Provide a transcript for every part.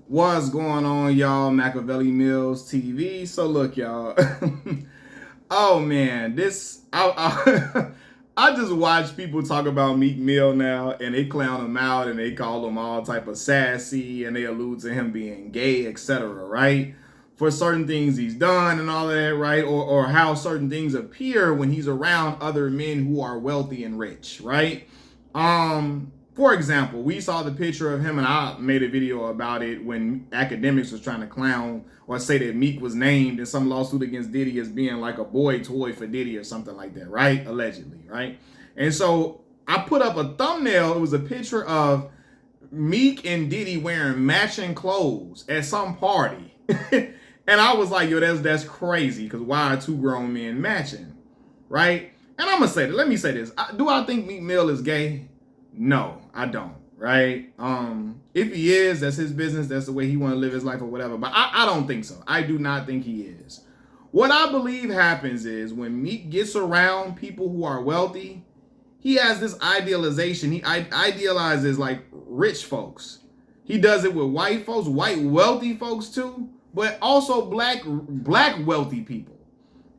What's going on, y'all? Machiavelli Mills TV. So look, y'all. Oh man, I just watch people talk about Meek Mill now, and they clown him out, and they call him all type of sassy, and they allude to him being gay, etc. Right? For certain things he's done and all of that, right? Or how certain things appear when he's around other men who are wealthy and rich, right? For example, we saw the picture of him, and I made a video about it when academics was trying to clown or say that Meek was named in some lawsuit against Diddy as being like a boy toy for Diddy or something like that, right? Allegedly, right? And so I put up a thumbnail. It was a picture of Meek and Diddy wearing matching clothes at some party. And I was like, yo, that's crazy, because why are two grown men matching, right? And I'm gonna say that. Let me say this. Do I think Meek Mill is gay? No, I don't. Right? If he is, that's his business. That's the way he want to live his life or whatever. But I don't think so. I do not think he is. What I believe happens is when Meek gets around people who are wealthy, he has this idealization. He idealizes like rich folks. He does it with white folks, white wealthy folks too, but also black wealthy people.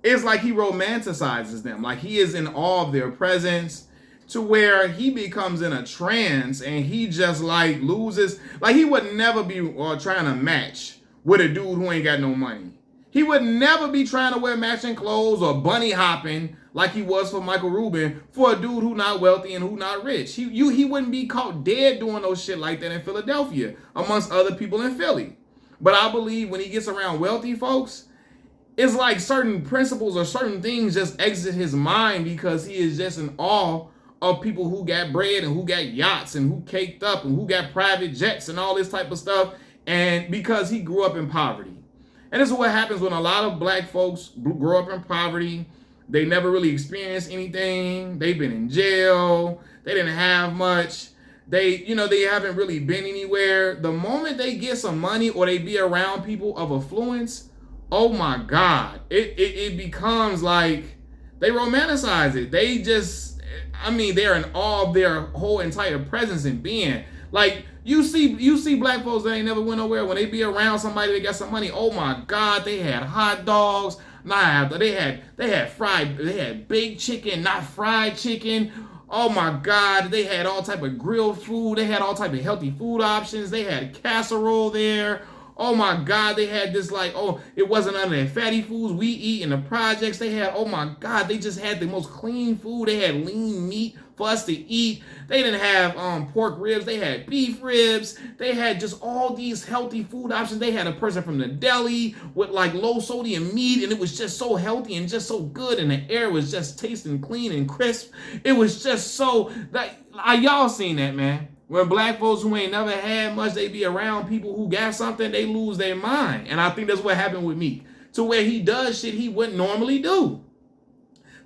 It's like he romanticizes them. Like he is in awe of their presence, to where he becomes in a trance and he just like loses. Like he would never be trying to match with a dude who ain't got no money. He would never be trying to wear matching clothes or bunny hopping like he was for Michael Rubin for a dude who not wealthy and who not rich. He wouldn't be caught dead doing no shit like that in Philadelphia amongst other people in Philly. But I believe when he gets around wealthy folks, it's like certain principles or certain things just exit his mind, because he is just in awe of people who got bread and who got yachts and who caked up and who got private jets and all this type of stuff. And because he grew up in poverty. And this is what happens when a lot of black folks grow up in poverty. They never really experienced anything. They've been in jail. They didn't have much. They haven't really been anywhere. The moment they get some money or they be around people of affluence, oh my God, it becomes like they romanticize it. They're in awe of their whole entire presence and being. Like you see black folks that ain't never went nowhere, when they be around somebody that got some money, oh my God, they had hot dogs. Nah, they had baked chicken, not fried chicken. Oh my God, they had all type of grilled food. They had all type of healthy food options. They had casserole there. Oh my God, they had this it wasn't under their fatty foods we eat in the projects. They had, oh my God, they just had the most clean food. They had lean meat for us to eat. They didn't have pork ribs. They had beef ribs. They had just all these healthy food options. They had a person from the deli with like low sodium meat, and it was just so healthy and just so good, and the air was just tasting clean and crisp. It was just so that y'all seen that, man. When black folks who ain't never had much, they be around people who got something, they lose their mind. And I think that's what happened with Meek, to where he does shit he wouldn't normally do.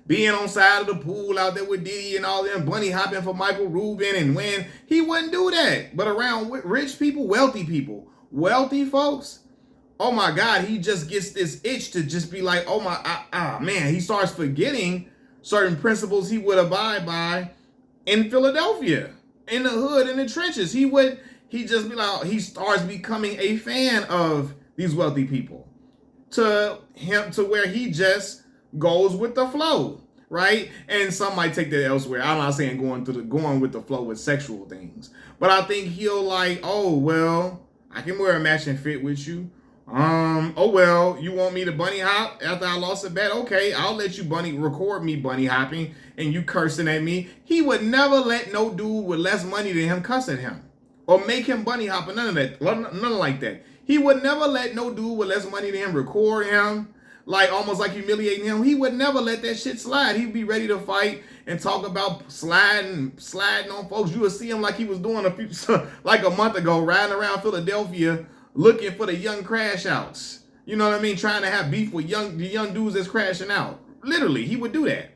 Being on side of the pool out there with Diddy and all them, bunny hopping for Michael Rubin, and when he wouldn't do that. But around rich people, wealthy folks, oh my God, he just gets this itch to just be like, oh my, man, he starts forgetting certain principles he would abide by in Philadelphia, in the hood, in the trenches. He just be like, he starts becoming a fan of these wealthy people, to where he just goes with the flow, right? And some might take that elsewhere. I'm not saying going with the flow with sexual things, but I think he'll like, oh well, I can wear a matching fit with you. Oh well, you want me to bunny hop after I lost a bet? Okay, I'll let you record me bunny hopping and you cursing at me. He would never let no dude with less money than him cuss at him or make him bunny hop or none of that. Nothing like that. He would never let no dude with less money than him record him, like almost like humiliating him. He would never let that shit slide. He'd be ready to fight and talk about sliding on folks. You would see him like he was doing like a month ago, riding around Philadelphia looking for the young crash outs. You know what I mean? Trying to have beef with the young dudes that's crashing out. Literally, he would do that.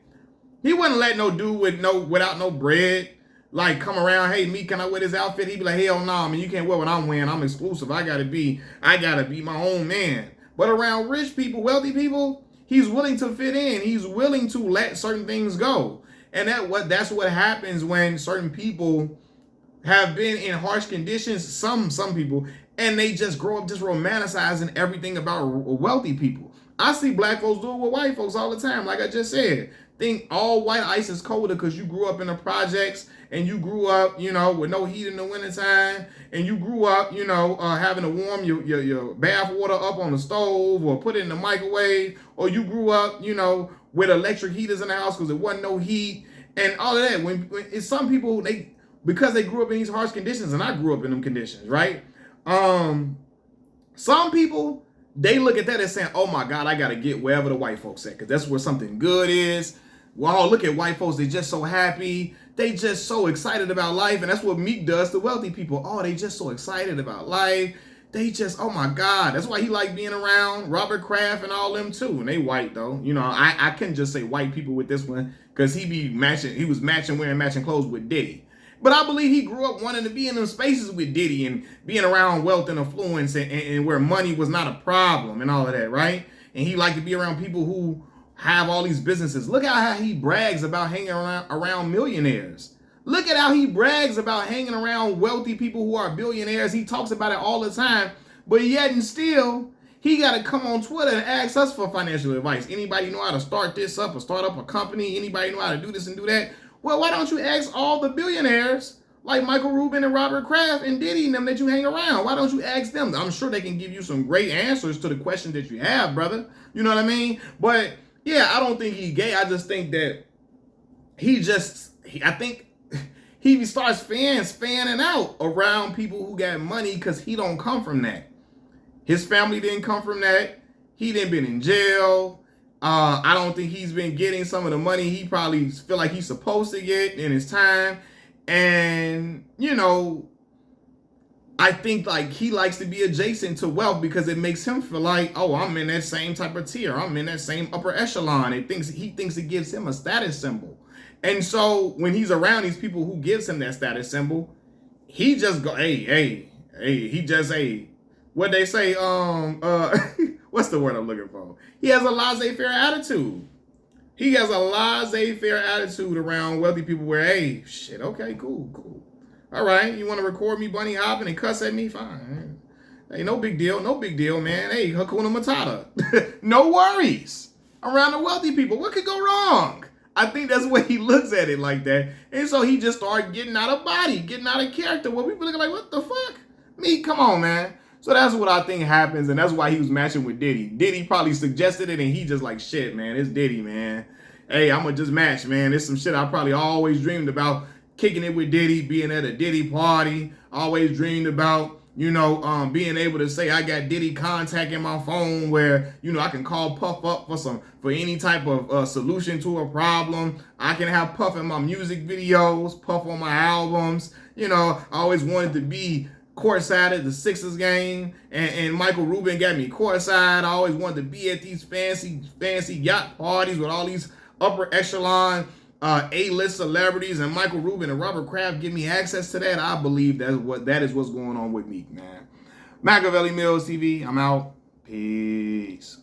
He wouldn't let no dude without no bread like come around, hey, Meek, can I wear this outfit? He'd be like, hell no, nah, man, you can't wear what I'm wearing. I'm exclusive. I gotta be my own man. But around rich people, wealthy people, he's willing to fit in. He's willing to let certain things go. And that's what happens when certain people have been in harsh conditions, some people, And they just grow up just romanticizing everything about wealthy people. I see black folks do it with white folks all the time, like I just said. Think all white ice is colder because you grew up in the projects and you grew up, with no heat in the wintertime, and you grew up, having to warm your bath water up on the stove or put it in the microwave, or you grew up, with electric heaters in the house because there wasn't no heat and all of that. When it's some people, because they grew up in these harsh conditions, and I grew up in them conditions, right? Some people, they look at that as saying, oh my God, I got to get wherever the white folks at because that's where something good is. Wow, look at white folks. They're just so happy. They just so excited about life. And that's what Meek does to wealthy people. Oh, they just so excited about life. They just, oh my God. That's why he like being around Robert Kraft and all them too. And they white though. I couldn't just say white people with this one because he was wearing matching clothes with Diddy. But I believe he grew up wanting to be in them spaces with Diddy and being around wealth and affluence and where money was not a problem and all of that, right? And he liked to be around people who have all these businesses. Look at how he brags about hanging around millionaires. Look at how he brags about hanging around wealthy people who are billionaires. He talks about it all the time, but yet and still, he got to come on Twitter and ask us for financial advice. Anybody know how to start this up or start up a company? Anybody know how to do this and do that? Well, why don't you ask all the billionaires like Michael Rubin and Robert Kraft and Diddy and them that you hang around? Why don't you ask them? I'm sure they can give you some great answers to the questions that you have, brother. You know what I mean? But yeah, I don't think he's gay. I just think that I think he starts fanning out around people who got money because he don't come from that. His family didn't come from that. He didn't been in jail. I don't think he's been getting some of the money he probably feel like he's supposed to get in his time. And, I think like he likes to be adjacent to wealth because it makes him feel like, oh, I'm in that same type of tier. I'm in that same upper echelon. He thinks it gives him a status symbol. And so when he's around these people who gives him that status symbol, he just go, hey, what they say, what's the word I'm looking for? He has a laissez-faire attitude. He has a laissez-faire attitude around wealthy people where, hey, shit, okay, cool. All right, you want to record me bunny hopping and cuss at me? Fine. Hey, no big deal, man. Hey, Hakuna Matata. No worries. Around the wealthy people, what could go wrong? I think that's the way he looks at it like that. And so he just started getting out of body, getting out of character. Well, people looking like, what the fuck? Meek, come on, man. So that's what I think happens, and that's why he was matching with Diddy. Diddy probably suggested it, and he just like, shit, man, it's Diddy, man. Hey, I'm going to just match, man. It's some shit I probably always dreamed about, kicking it with Diddy, being at a Diddy party. Always dreamed about, being able to say I got Diddy contact in my phone where, I can call Puff up for any type of solution to a problem. I can have Puff in my music videos, Puff on my albums. I always wanted to be courtside at the Sixers game, and Michael Rubin got me courtside. I always wanted to be at these fancy yacht parties with all these upper echelon A-list celebrities, and Michael Rubin and Robert Kraft give me access to that. I believe that is what's going on with Meek, man. Machiavelli Mills TV, I'm out. Peace.